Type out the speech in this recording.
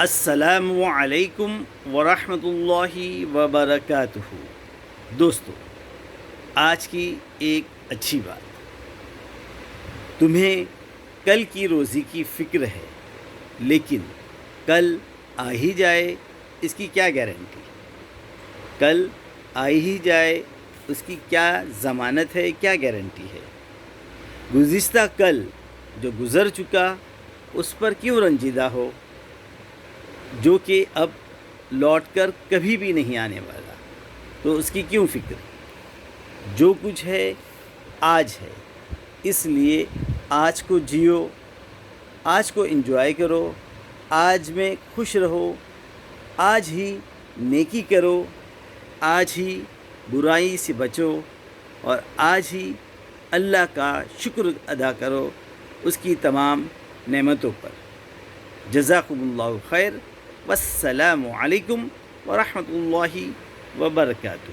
السلام علیکم ورحمۃ اللہ وبرکاتہ۔ دوستو، آج کی ایک اچھی بات، تمہیں کل کی روزی کی فکر ہے، لیکن کل آ ہی جائے اس کی کیا گارنٹی؟ کل آ ہی جائے اس کی کیا ضمانت ہے، کیا گارنٹی ہے؟ گزشتہ کل جو گزر چکا اس پر کیوں رنجیدہ ہو، جو کہ اب لوٹ کر کبھی بھی نہیں آنے والا؟ تو اس کی کیوں فکر؟ جو کچھ ہے آج ہے، اس لیے آج کو جیو، آج کو انجوائے کرو، آج میں خوش رہو، آج ہی نیکی کرو، آج ہی برائی سے بچو، اور آج ہی اللہ کا شکر ادا کرو اس کی تمام نعمتوں پر۔ جزاکم اللہ خیر، والسلام علیکم ورحمۃ اللہ وبرکاتہ۔